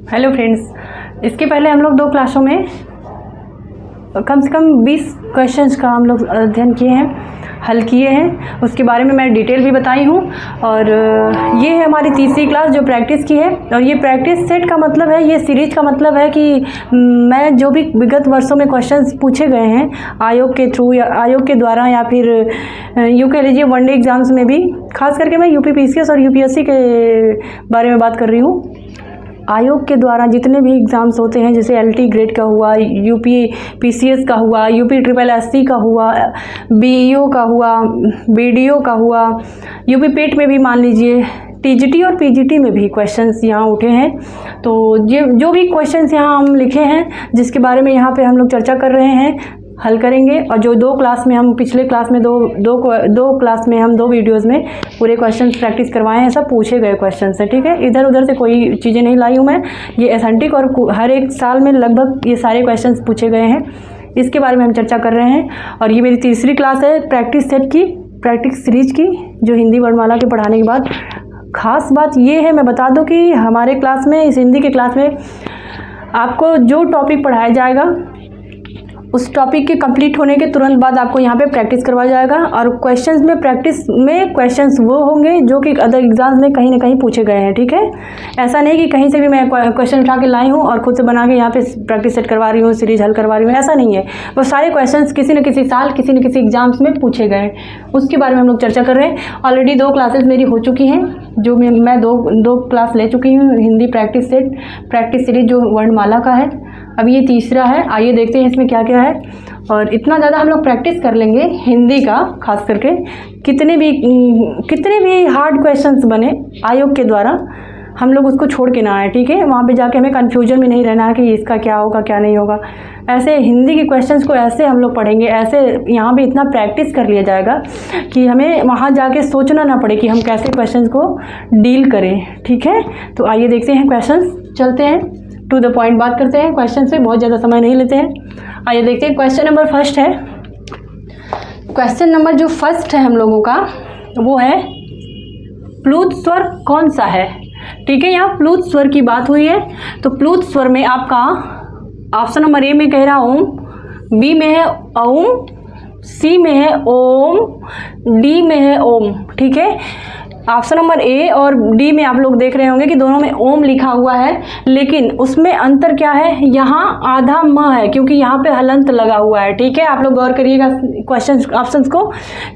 Hello friends, इसके पहले हम लोग 2 क्लासों में कम से कम 20 क्वेश्चंस का हम लोग अध्ययन किए हैं, हल किए हैं। उसके बारे में मैं डिटेल भी बताई हूँ। और ये है हमारी तीसरी क्लास जो प्रैक्टिस की है। और ये प्रैक्टिस सेट का मतलब है, ये सीरीज का मतलब है कि मैं जो भी विगत वर्षों में क्वेश्चंस पूछे गए हैं आयोग के थ्रू या आयोग के द्वारा या फिर यूँ कह लीजिए वनडे एग्ज़ाम्स में भी, खास करके मैं यूपी पीसीएस और यूपीएससी के बारे में बात कर रही हूँ। आयोग के द्वारा जितने भी एग्ज़ाम्स होते हैं, जैसे एलटी ग्रेड का हुआ, यूपी पीसीएस का हुआ, यूपी ट्रिपल एससी का हुआ, बीईओ का हुआ, बीडीओ का हुआ, यूपी पेट में भी मान लीजिए, टीजीटी और पीजीटी में भी क्वेश्चंस यहाँ उठे हैं। तो ये जो भी क्वेश्चंस यहाँ हम लिखे हैं, जिसके बारे में यहाँ पे हम लोग चर्चा कर रहे हैं, हल करेंगे। और जो 2 क्लास में हम पिछले क्लास में दो क्लास में हम 2 वीडियोस में पूरे क्वेश्चंस प्रैक्टिस करवाए हैं, सब पूछे गए क्वेश्चंस है, ठीक है। इधर उधर से कोई चीज़ें नहीं लाई हूँ मैं, ये ऑथेंटिक और हर एक साल में लगभग ये सारे क्वेश्चंस पूछे गए हैं, इसके बारे में हम चर्चा कर रहे हैं। और ये मेरी तीसरी क्लास है प्रैक्टिस सेट की, प्रैक्टिस सीरीज की, जो हिंदी वर्णमाला के पढ़ाने के बाद। खास बात ये है, मैं बता दूँ कि हमारे क्लास में, इस हिंदी के क्लास में आपको जो टॉपिक पढ़ाया जाएगा उस टॉपिक के कंप्लीट होने के तुरंत बाद आपको यहाँ पे प्रैक्टिस करवाया जाएगा। और क्वेश्चंस में, प्रैक्टिस में क्वेश्चंस वो होंगे जो कि अदर एग्जाम्स में कहीं ना कहीं पूछे गए हैं, ठीक है। ऐसा नहीं कि कहीं से भी मैं क्वेश्चन उठा के लाई हूँ और खुद से बना के यहाँ पे प्रैक्टिस सेट करवा रही हूँ, सीरीज हल करवा रही हूँ, ऐसा नहीं है। वो सारे क्वेश्चंस किसी न किसी साल, किसी न किसी एग्जाम्स में पूछे गए, उसके बारे में हम लोग चर्चा कर रहे हैं। ऑलरेडी 2 क्लासेस मेरी हो चुकी हैं, जो मैं दो क्लास ले चुकी हूँ Hindi practice set, practice series जो वर्णमाला का है। अब ये तीसरा है, आइए देखते हैं इसमें क्या क्या है। और इतना ज़्यादा हम लोग प्रैक्टिस कर लेंगे हिंदी का, खास करके कितने भी हार्ड क्वेश्चंस बने आयोग के द्वारा, हम लोग उसको छोड़ के ना आए, ठीक है। वहाँ पे जाके हमें कन्फ्यूजन में नहीं रहना है कि इसका क्या होगा क्या नहीं होगा। ऐसे हिंदी के क्वेश्चंस को ऐसे हम लोग पढ़ेंगे, ऐसे यहाँ पे इतना प्रैक्टिस कर लिया जाएगा कि हमें वहाँ जाके सोचना ना पड़े कि हम कैसे क्वेश्चंस को डील करें, ठीक है। तो आइए देखते हैं क्वेश्चंस, चलते हैं टू द पॉइंट, बात करते हैं क्वेश्चन से, बहुत ज़्यादा समय नहीं लेते हैं। आइए देखते हैं। क्वेश्चन नंबर फर्स्ट है, क्वेश्चन नंबर जो फर्स्ट है हम लोगों का वो है प्लुत स्वर कौन सा है, ठीक है। यहाँ प्लुत स्वर की बात हुई है, तो प्लुत स्वर में आपका ऑप्शन नंबर ए में कह रहा ओम, बी में है ओम, सी में है ओम, डी में है ओम, ठीक है। ऑप्शन नंबर ए और डी में आप लोग देख रहे होंगे कि दोनों में ओम लिखा हुआ है, लेकिन उसमें अंतर क्या है, यहाँ आधा म है क्योंकि यहाँ पे हलंत लगा हुआ है, ठीक है। आप लोग गौर करिएगा क्वेश्चन ऑप्शंस को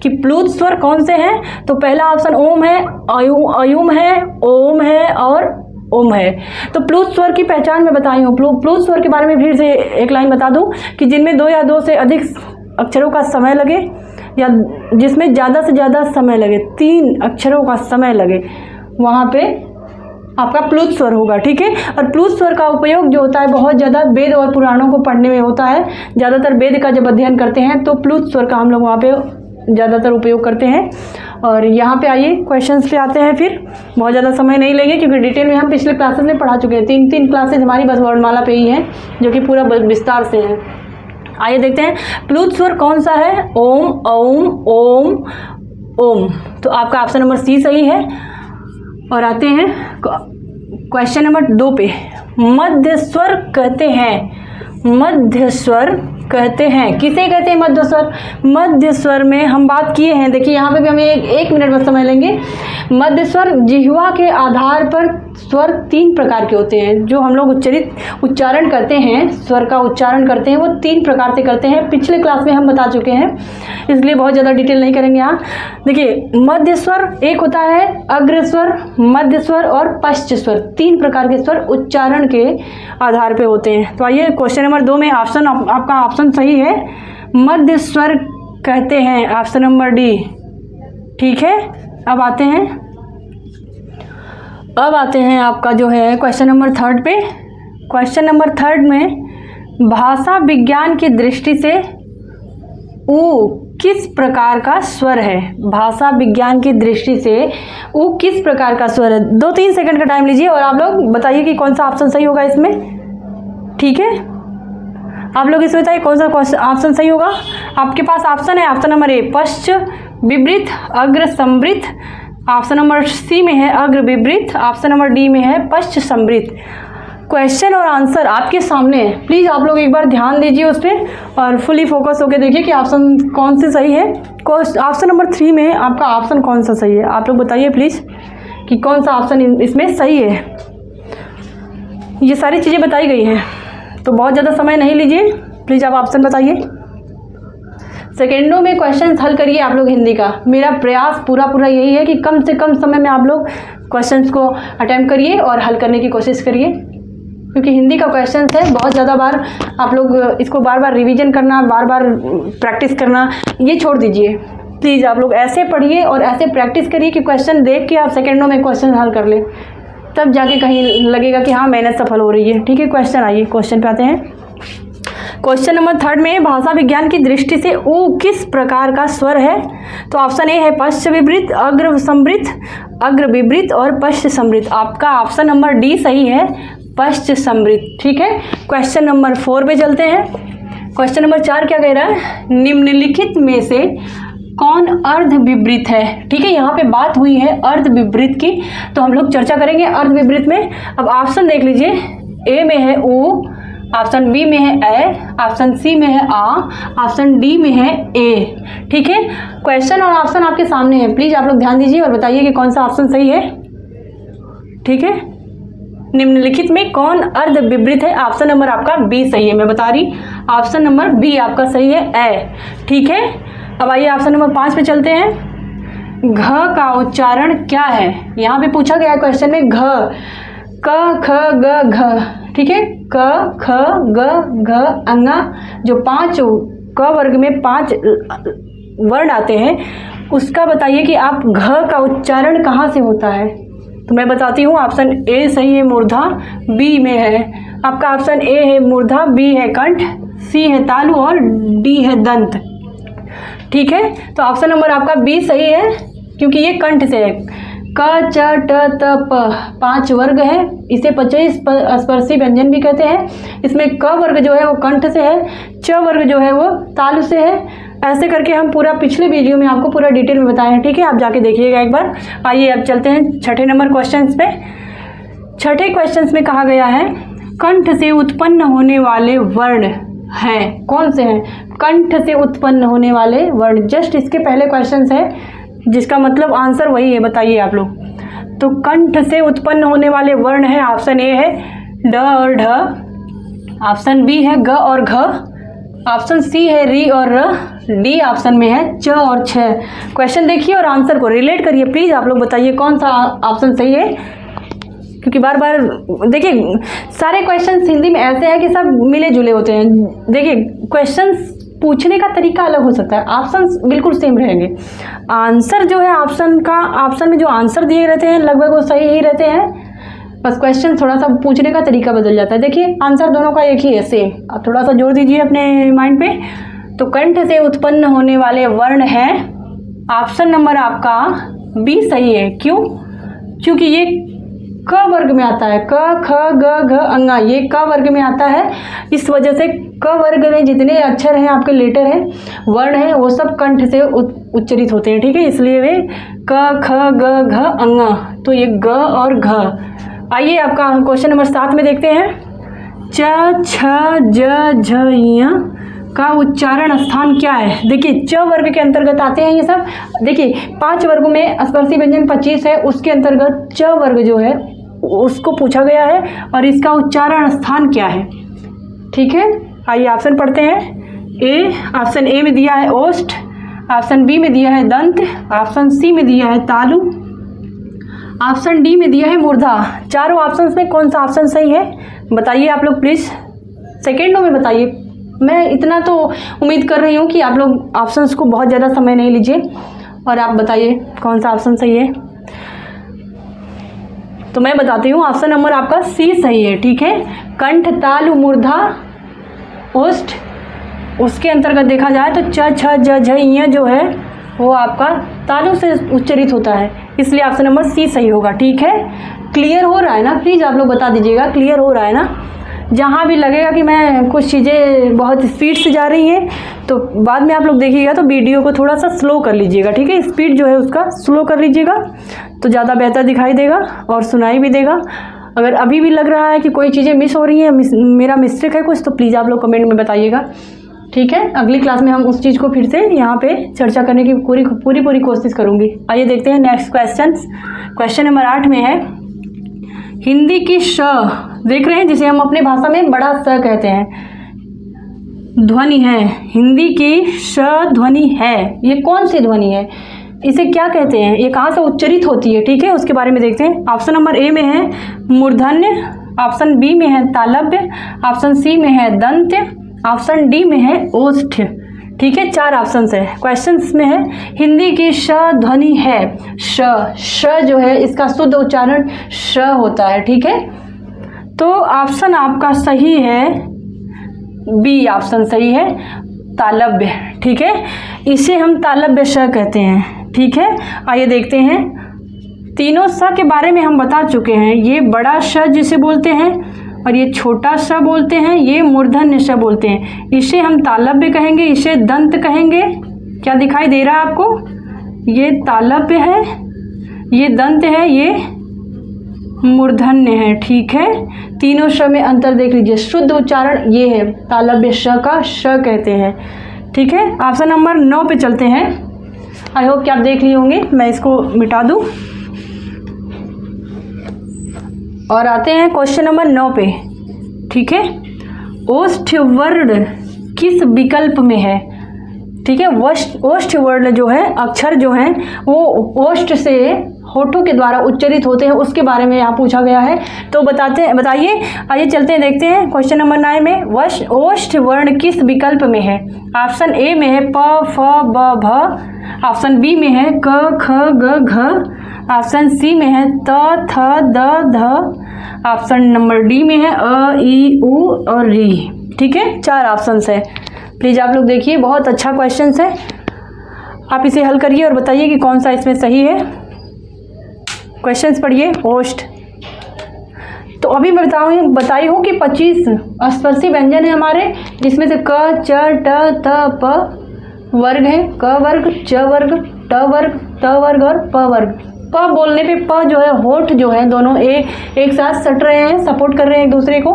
कि प्लुत स्वर कौन से हैं। तो पहला ऑप्शन ओम है, अयुम है, ओम है और ओम है। तो प्लुत स्वर की पहचान मैं बताई हूँ। प्लुत स्वर के बारे में फिर से एक लाइन बता दूँ कि जिनमें 2 या 2 से अधिक अक्षरों का समय लगे, या जिसमें ज़्यादा से ज़्यादा समय लगे, 3 अक्षरों का समय लगे, वहाँ पे आपका प्लुत स्वर होगा, ठीक है। और प्लुत स्वर का उपयोग जो होता है बहुत ज़्यादा वेद और पुराणों को पढ़ने में होता है। ज़्यादातर वेद का जब अध्ययन करते हैं तो प्लुत स्वर का हम लोग वहाँ पे ज़्यादातर उपयोग करते हैं। और यहाँ पे आइए क्वेश्चंस पे आते हैं, फिर बहुत ज़्यादा समय नहीं लेंगे क्योंकि डिटेल में हम पिछले क्लासेस में पढ़ा चुके हैं। 3 क्लासेज हमारी बस वर्णमाला पे ही हैं, जो कि पूरा विस्तार से है। आइए देखते हैं प्लुत स्वर कौन सा है, ओम, औम, ओम, ओम। तो आपका ऑप्शन नंबर सी सही है। और आते हैं क्वेश्चन नंबर 2 पे, मध्य स्वर कहते हैं, मध्य स्वर कहते हैं, किसे कहते हैं मध्य स्वर। मध्य स्वर में हम बात किए हैं, देखिए यहाँ पे भी हमें एक मिनट बस समय लेंगे। मध्य स्वर जिह्वा के आधार पर स्वर 3 प्रकार के होते हैं, जो हम लोग उच्चारण करते हैं, स्वर का उच्चारण करते हैं, वो 3 प्रकार से करते हैं। पिछले क्लास में हम बता चुके हैं, इसलिए बहुत ज़्यादा डिटेल नहीं करेंगे यहाँ। देखिए मध्य स्वर एक होता है अग्र स्वर, मध्य स्वर और पश्च स्वर, 3 प्रकार के स्वर उच्चारण के आधार पर होते हैं। तो आइए क्वेश्चन नंबर 2 में ऑप्शन, आपका ऑप्शन सही है, मध्य स्वर कहते हैं, ऑप्शन नंबर डी, ठीक है। अब आते हैं आपका जो है क्वेश्चन नंबर 3 पे। क्वेश्चन नंबर 3 में भाषा विज्ञान की दृष्टि से ऊ किस प्रकार का स्वर है, भाषा विज्ञान की दृष्टि से ऊ किस प्रकार का स्वर है। 2-3 सेकंड का टाइम लीजिए और आप लोग बताइए कि कौन सा ऑप्शन सही होगा इसमें, ठीक है। आप लोग इसमें बताइए कौन सा ऑप्शन सही होगा। आपके पास ऑप्शन है, ऑप्शन नंबर ए पश्च विवृत अग्र समृत, ऑप्शन नंबर सी में है अग्र विवृत, ऑप्शन नंबर डी में है पश्च समृत। क्वेश्चन और आंसर आपके सामने है, प्लीज़ आप लोग एक बार ध्यान दीजिए उस पर और फुली फोकस होकर देखिए कि ऑप्शन कौन से सही है। ऑप्शन नंबर 3 में आपका ऑप्शन कौन सा सही है, आप लोग बताइए प्लीज़ कि कौन सा ऑप्शन इसमें सही है। ये सारी चीज़ें बताई गई हैं, तो बहुत ज़्यादा समय नहीं लीजिए, प्लीज़ आप ऑप्शन बताइए। सेकेंडों में क्वेश्चन हल करिए आप लोग हिंदी का। मेरा प्रयास पूरा यही है कि कम से कम समय में आप लोग क्वेश्चंस को अटेम्प्ट करिए और हल करने की कोशिश करिए, क्योंकि हिंदी का क्वेश्चन है बहुत ज़्यादा बार आप लोग इसको बार बार रिवीजन करना, बार बार प्रैक्टिस करना, ये छोड़ दीजिए। प्लीज़ आप लोग ऐसे पढ़िए और ऐसे प्रैक्टिस करिए कि क्वेश्चन देख के आप सेकेंडों में क्वेश्चन हल कर ले, तब जाके कहीं लगेगा कि हाँ मेहनत सफल हो रही है। ठीक है, क्वेश्चन आइए, क्वेश्चन पे आते हैं। क्वेश्चन नंबर 3 में भाषा विज्ञान की दृष्टि से ऊ किस प्रकार का स्वर है? तो ऑप्शन ए है पश्च विवृत, अग्र समृत, अग्र विवृत और पश्च समृत। आपका ऑप्शन नंबर डी सही है, पश्च समृत। ठीक है, क्वेश्चन नंबर 4 पे चलते हैं। क्वेश्चन नंबर 4 क्या कह रहा है? निम्नलिखित में से कौन अर्ध विवृत है? ठीक है, यहाँ पे बात हुई है अर्ध विवृत की, तो हम लोग चर्चा करेंगे अर्ध विवृत में। अब ऑप्शन देख लीजिए, ए में है ऊ, ऑप्शन बी में है ए, ऑप्शन सी में है आ, ऑप्शन डी में है ए। ठीक है, क्वेश्चन और ऑप्शन आपके सामने है, प्लीज आप लोग ध्यान दीजिए और बताइए कि कौन सा ऑप्शन सही है। ठीक है, निम्नलिखित में कौन अर्ध विवृत है? ऑप्शन नंबर आपका बी सही है, मैं बता रही, ऑप्शन नंबर बी आपका सही है, ए। ठीक है, अब आइए ऑप्शन नंबर 5 पे चलते हैं। घ का उच्चारण क्या है? यहाँ पे पूछा गया क्वेश्चन में घ, क ख ग घ। ठीक है, क ख ग घ अंगा, जो 5 क वर्ग में 5 वर्ण आते हैं, उसका बताइए कि आप घ का उच्चारण कहाँ से होता है। तो मैं बताती हूँ, ऑप्शन ए सही है मूर्धा, बी में है आपका ऑप्शन ए है मूर्धा, बी है कंठ, सी है तालु और डी है दंत। ठीक है, तो ऑप्शन नंबर आपका बी सही है, क्योंकि ये कंठ से है। क च ट त प 5 वर्ग है, इसे 25 स्पर्शी व्यंजन भी कहते हैं। इसमें क वर्ग जो है वो कंठ से है, च वर्ग जो है वो तालु से है। ऐसे करके हम पूरा पिछले वीडियो में आपको पूरा डिटेल में बताए हैं। ठीक है, आप जाके देखिएगा एक बार। आइए अब चलते हैं छठे नंबर क्वेश्चन पे। छठे क्वेश्चन में कहा गया है कंठ से उत्पन्न होने वाले वर्ण हैं, कौन से हैं? कंठ से उत्पन्न होने वाले वर्ण, जस्ट इसके पहले क्वेश्चन है जिसका मतलब आंसर वही है, बताइए आप लोग। तो कंठ से उत्पन्न होने वाले वर्ण है, ऑप्शन ए है ड और ढ, ऑप्शन बी है ग और घ, ऑप्शन सी है री और र, डी ऑप्शन में है च और छ। क्वेश्चन देखिए और आंसर को रिलेट करिए, प्लीज आप लोग बताइए कौन सा ऑप्शन सही है, क्योंकि बार बार देखिए सारे क्वेश्चन हिंदी में ऐसे हैं कि सब मिले जुले होते हैं। देखिए क्वेश्चन पूछने का तरीका अलग हो सकता है, ऑप्शन बिल्कुल सेम रहेंगे। आंसर जो है ऑप्शन में जो आंसर दिए रहते हैं लगभग वो सही ही रहते हैं, बस क्वेश्चन थोड़ा सा पूछने का तरीका बदल जाता है। देखिए आंसर दोनों का एक ही है, सेम। आप थोड़ा सा जोर दीजिए अपने माइंड पे। तो कंठ से उत्पन्न होने वाले वर्ण है, ऑप्शन नंबर आपका बी सही है। क्यों? क्योंकि ये क वर्ग में आता है, क ख ग घ अंगा, ये क वर्ग में आता है। इस वजह से क वर्ग में जितने अक्षर हैं, आपके लेटर हैं, वर्ण हैं, वो सब कंठ से उच्चरित होते हैं। ठीक है, इसलिए वे क ख ग घ अंगा, तो ये ग और घ। आइए आपका क्वेश्चन नंबर 7 में देखते हैं। च छ ज झ ञ का उच्चारण स्थान क्या है? देखिए च वर्ग के अंतर्गत आते हैं ये सब। देखिए 5 वर्गों में स्पर्शी व्यंजन 25 है, उसके अंतर्गत च वर्ग जो है उसको पूछा गया है और इसका उच्चारण स्थान क्या है। ठीक है, आइए ऑप्शन पढ़ते हैं। ए, ऑप्शन ए में दिया है ओष्ठ, ऑप्शन बी में दिया है दंत, ऑप्शन सी में दिया है तालु, ऑप्शन डी में दिया है मूर्धा। चारों ऑप्शन में कौन सा ऑप्शन सही है बताइए आप लोग प्लीज, सेकेंडों में बताइए। मैं इतना तो उम्मीद कर रही हूँ कि आप लोग ऑप्शंस को बहुत ज़्यादा समय नहीं लीजिए और आप बताइए कौन सा ऑप्शन सही है। तो मैं बताती हूँ, ऑप्शन नंबर आपका सी सही है। ठीक है, कंठ तालु मूर्धा ओष्ठ, उसके अंतर्गत देखा जाए तो च छ ज झ ञ जो है वो आपका तालु से उच्चरित होता है, इसलिए ऑप्शन नंबर सी सही होगा। ठीक है, क्लियर हो रहा है ना? प्लीज़ आप लोग बता दीजिएगा क्लियर हो रहा है ना। जहाँ भी लगेगा कि मैं कुछ चीज़ें बहुत स्पीड से जा रही हैं तो बाद में आप लोग देखिएगा तो वीडियो को थोड़ा सा स्लो कर लीजिएगा। ठीक है, स्पीड जो है उसका स्लो कर लीजिएगा तो ज़्यादा बेहतर दिखाई देगा और सुनाई भी देगा। अगर अभी भी लग रहा है कि कोई चीज़ें मिस हो रही हैं, मेरा मिस्टेक है कुछ, तो प्लीज़ आप लोग कमेंट में बताइएगा, ठीक है। अगली क्लास में हम उस चीज़ को फिर से यहाँ पे चर्चा करने की पूरी कोशिश करूँगी। आइए देखते हैं नेक्स्ट क्वेश्चन नंबर 8 में है, हिंदी की श देख रहे हैं, जिसे हम अपने भाषा में बड़ा स कहते हैं, ध्वनि है। हिंदी की श ध्वनि है, ये कौन सी ध्वनि है, इसे क्या कहते हैं, ये कहाँ से उच्चरित होती है, ठीक है, उसके बारे में देखते हैं। ऑप्शन नंबर ए में है मूर्धन्य, ऑप्शन बी में है तालव्य, ऑप्शन सी में है दंत्य, ऑप्शन डी में है ओष्ठ, ठीक है। 4 ऑप्शन है। क्वेश्चंस में है हिंदी की श ध्वनि है, श जो है इसका शुद्ध उच्चारण श होता है, ठीक है। तो ऑप्शन आपका सही है, बी ऑप्शन सही है, तालव्य, ठीक है, इसे हम तालव्य श कहते हैं, ठीक है। आइए देखते हैं, तीनों श के बारे में हम बता चुके हैं। ये बड़ा श जिसे बोलते हैं, और ये छोटा श बोलते हैं, ये मूर्धन्य श बोलते हैं। इसे हम तालव्य कहेंगे, इसे दंत कहेंगे। क्या दिखाई दे रहा है आपको, ये तालव्य है, ये दंत है, ये मूर्धन्य है, ठीक है। तीनों श में अंतर देख लीजिए, शुद्ध उच्चारण ये है, तालव्य श का श कहते हैं, ठीक है। ऑप्शन नंबर 9 पे चलते हैं। आई होप कि आप देख लिए होंगे, मैं इसको मिटा दूं और आते हैं क्वेश्चन नंबर 9 पे, ठीक है। ओष्ठ वर्ण किस विकल्प में है, ठीक है। ओष्ठ वर्ण जो है, अक्षर जो हैं वो ओष्ठ से होठों के द्वारा उच्चरित होते हैं, उसके बारे में यहाँ पूछा गया है, तो बताइए। आइए चलते हैं, देखते हैं क्वेश्चन नंबर 9 में, ओष्ठ वर्ण किस विकल्प में है। ऑप्शन ए में है प फ ब भ, ऑप्शन बी में है क ख ग घ, ऑप्शन सी में है त थ द ध, ऑप्शन नंबर डी में है अ ई उ और री, ठीक है। 4 ऑप्शन है। प्लीज़ आप लोग देखिए, बहुत अच्छा क्वेश्चन है, आप इसे हल करिए और बताइए कि कौन सा इसमें सही है। क्वेश्चंस पढ़िए। ओष्ठ, तो अभी मैं बताई हूँ कि 25 स्पर्शी व्यंजन है हमारे, जिसमें से क च ट त प वर्ग है, क वर्ग, च वर्ग, ट वर्ग, त वर्ग और प वर्ग। प बोलने पे प जो है, होठ जो है दोनों एक साथ सट रहे हैं, सपोर्ट कर रहे हैं एक दूसरे को,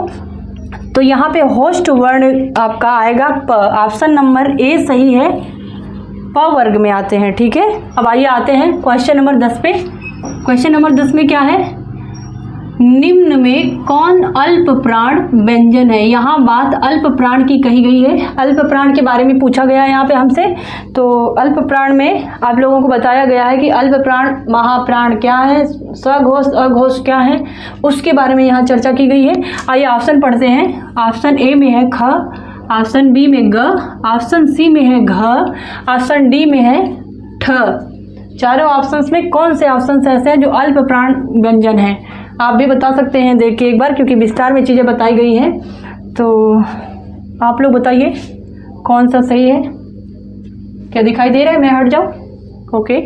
तो यहाँ पे होष्ठ वर्ण आपका आएगा प। ऑप्शन नंबर ए सही है, प वर्ग में आते हैं, ठीक है। अब आइए आते हैं क्वेश्चन नंबर 10 पे। क्वेश्चन नंबर 10 में क्या है, निम्न में कौन अल्प प्राण व्यंजन है। यहाँ बात अल्प प्राण की कही गई है, अल्प प्राण के बारे में पूछा गया है यहाँ पे हमसे। तो अल्प प्राण में आप लोगों को बताया गया है कि अल्प प्राण, महाप्राण क्या है, सघोष अघोष क्या है, उसके बारे में यहाँ चर्चा की गई है। आइए ऑप्शन पढ़ते हैं। ऑप्शन ए में है ख, ऑप्शन बी में ग, ऑप्शन सी में है घ, ऑप्शन डी में है ठ। चारों ऑप्शंस में कौन से ऑप्शंस ऐसे हैं जो अल्प प्राण व्यंजन हैं, आप भी बता सकते हैं देख के एक बार, क्योंकि विस्तार में चीज़ें बताई गई हैं। तो आप लोग बताइए कौन सा सही है। क्या दिखाई दे रहा है, मैं हट जाऊँ, ओके,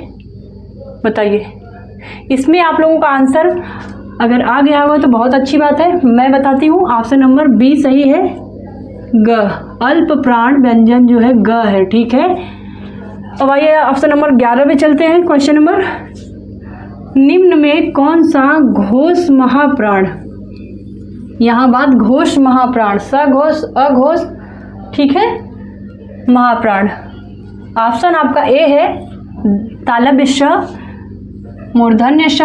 बताइए। इसमें आप लोगों का आंसर अगर आ गया होगा तो बहुत अच्छी बात है। मैं बताती हूँ, ऑप्शन नंबर बी सही है, ग, अल्प प्राण व्यंजन जो है ग है, ठीक है। अब आइए ऑप्शन नंबर 11 पे चलते हैं। क्वेश्चन नंबर, निम्न में कौन सा घोष महाप्राण, यहाँ बात घोष महाप्राण, सघोष अघोष, ठीक है, महाप्राण। ऑप्शन आपका ए है तालव्य श, मूर्धन्य श,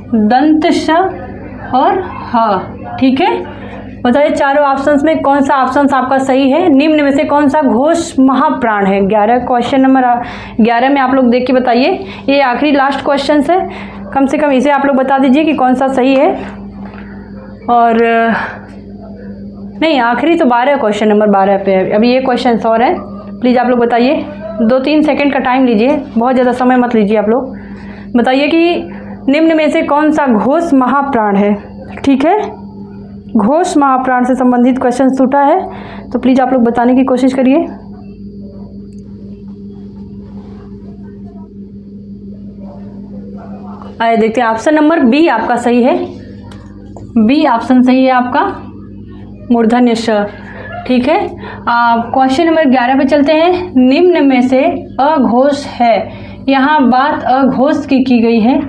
दंत श और ह, ठीक है। बताइए चारों ऑप्शंस में कौन सा ऑप्शन आपका सही है, निम्न में से कौन सा घोष महाप्राण है। 11 क्वेश्चन नंबर 11 में आप लोग देख के बताइए, ये आखिरी लास्ट क्वेश्चन है, कम से कम इसे आप लोग बता दीजिए कि कौन सा सही है। और नहीं, आखिरी तो 12 क्वेश्चन नंबर 12 पे है, अभी ये क्वेश्चन और है। प्लीज़ आप लोग बताइए, 2-3 सेकेंड का टाइम लीजिए, बहुत ज़्यादा समय मत लीजिए। आप लोग बताइए कि निम्न में से कौन सा घोष महाप्राण है, ठीक है। घोष महाप्राण से संबंधित क्वेश्चन छूटा है, तो प्लीज़ आप लोग बताने की कोशिश करिए। आइए देखते हैं, ऑप्शन नंबर बी आपका सही है, बी ऑप्शन सही है आपका, मूर्धन्य श, ठीक है। क्वेश्चन नंबर 11 पे चलते हैं। निम्न में से अघोष है, यहाँ बात अघोष की गई है,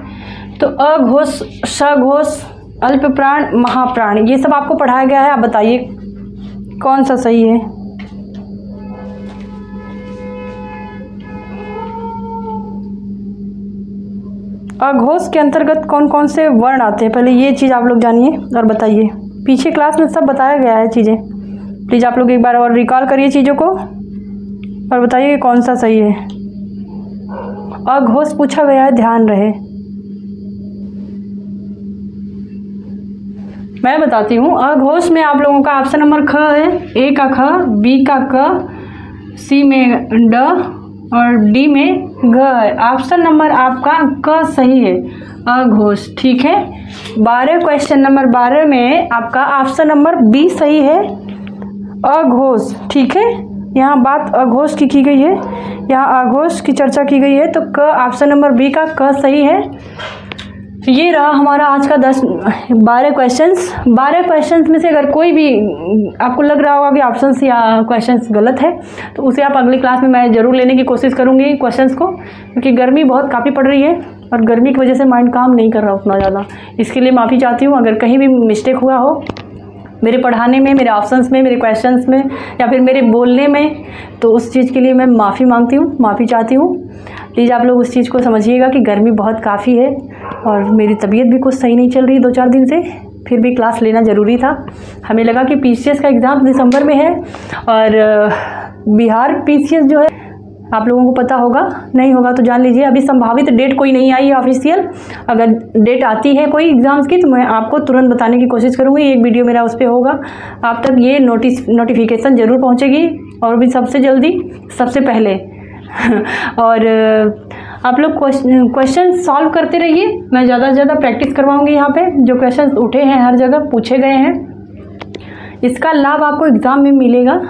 तो अघोष, सघोष, अल्प प्राण, महाप्राण, ये सब आपको पढ़ाया गया है। आप बताइए कौन सा सही है। अघोष के अंतर्गत कौन कौन से वर्ण आते हैं, पहले ये चीज़ आप लोग जानिए और बताइए। पीछे क्लास में सब बताया गया है चीज़ें, प्लीज़ आप लोग एक बार और रिकॉल करिए चीज़ों को और बताइए कि कौन सा सही है। अघोष पूछा गया है, ध्यान रहे। मैं बताती हूँ। अघोष में आप लोगों का ऑप्शन नंबर ख है, ए का ख, बी का क, सी में ड और डी में घ है। ऑप्शन नंबर आपका क सही है, अघोष। ठीक है, 12 क्वेश्चन नंबर 12 में आपका ऑप्शन नंबर बी सही है, अघोष। ठीक है, यहाँ बात अघोष की गई है, यहाँ अघोष की चर्चा की गई है, तो क ऑप्शन नंबर बी का क सही है। ये रहा हमारा आज का 12 क्वेश्चंस। 12 क्वेश्चंस में से अगर कोई भी आपको लग रहा होगा कि ऑप्शंस या क्वेश्चंस गलत है तो उसे आप अगली क्लास में मैं ज़रूर लेने की कोशिश करूँगी क्वेश्चंस को, क्योंकि गर्मी बहुत काफ़ी पड़ रही है और गर्मी की वजह से माइंड काम नहीं कर रहा उतना ज़्यादा। इसके लिए माफ़ी चाहती हूँ अगर कहीं भी मिस्टेक हुआ हो मेरे पढ़ाने में, मेरे ऑप्शंस में, मेरे क्वेश्चंस में या फिर मेरे बोलने में, तो उस चीज़ के लिए मैं माफ़ी मांगती हूँ, माफ़ी चाहती हूँ। प्लीज़ आप लोग उस चीज़ को समझिएगा कि गर्मी बहुत काफ़ी है और मेरी तबीयत भी कुछ सही नहीं चल रही 2-4 दिन से, फिर भी क्लास लेना ज़रूरी था। हमें लगा कि पीसीएस का एग्ज़ाम दिसंबर में है और बिहार पीसीएस जो है आप लोगों को पता होगा, नहीं होगा तो जान लीजिए, अभी संभावित डेट कोई नहीं आई है ऑफिशियल। अगर डेट आती है कोई एग्ज़ाम्स की तो मैं आपको तुरंत बताने की कोशिश करूँगी, एक वीडियो मेरा उस पर होगा। आप तक ये नोटिफिकेशन ज़रूर पहुँचेगी और भी सबसे जल्दी, सबसे पहले। और आप लोग क्वेश्चन सॉल्व करते रहिए, मैं ज़्यादा से ज़्यादा प्रैक्टिस करवाऊँगी। यहाँ पे जो क्वेश्चन उठे हैं हर जगह पूछे गए हैं, इसका लाभ आपको एग्ज़ाम में मिलेगा।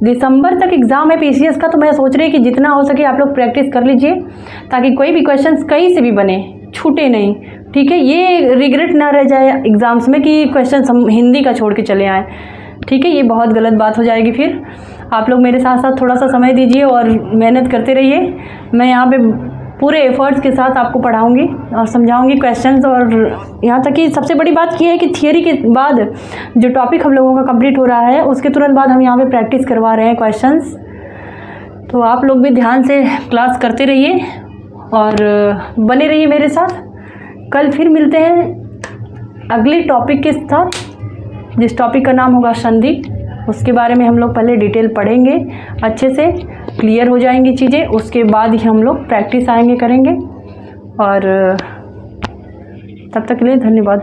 दिसंबर तक एग्ज़ाम है पीसीएस का, तो मैं सोच रही कि जितना हो सके आप लोग प्रैक्टिस कर लीजिए ताकि कोई भी क्वेश्चंस कहीं से भी बने, छूटे नहीं। ठीक है, ये रिग्रेट ना रह जाए एग्ज़ाम्स में कि क्वेश्चंस हम हिंदी का छोड़ के चले आए। ठीक है, ये बहुत गलत बात हो जाएगी। फिर आप लोग मेरे साथ साथ थोड़ा सा समय दीजिए और मेहनत करते रहिए। मैं यहाँ पे पूरे एफर्ट्स के साथ आपको पढ़ाऊँगी और समझाऊँगी क्वेश्चंस। और यहाँ तक कि सबसे बड़ी बात ये है कि थियरी के बाद जो टॉपिक हम लोगों का कंप्लीट हो रहा है उसके तुरंत बाद हम यहाँ पे प्रैक्टिस करवा रहे हैं क्वेश्चंस। तो आप लोग भी ध्यान से क्लास करते रहिए और बने रहिए मेरे साथ। कल फिर मिलते हैं अगले टॉपिक के साथ, जिस टॉपिक का नाम होगा संधि। उसके बारे में हम लोग पहले डिटेल पढ़ेंगे, अच्छे से क्लियर हो जाएंगी चीज़ें, उसके बाद ही हम लोग प्रैक्टिस आएंगे करेंगे। और तब तक के लिए धन्यवाद।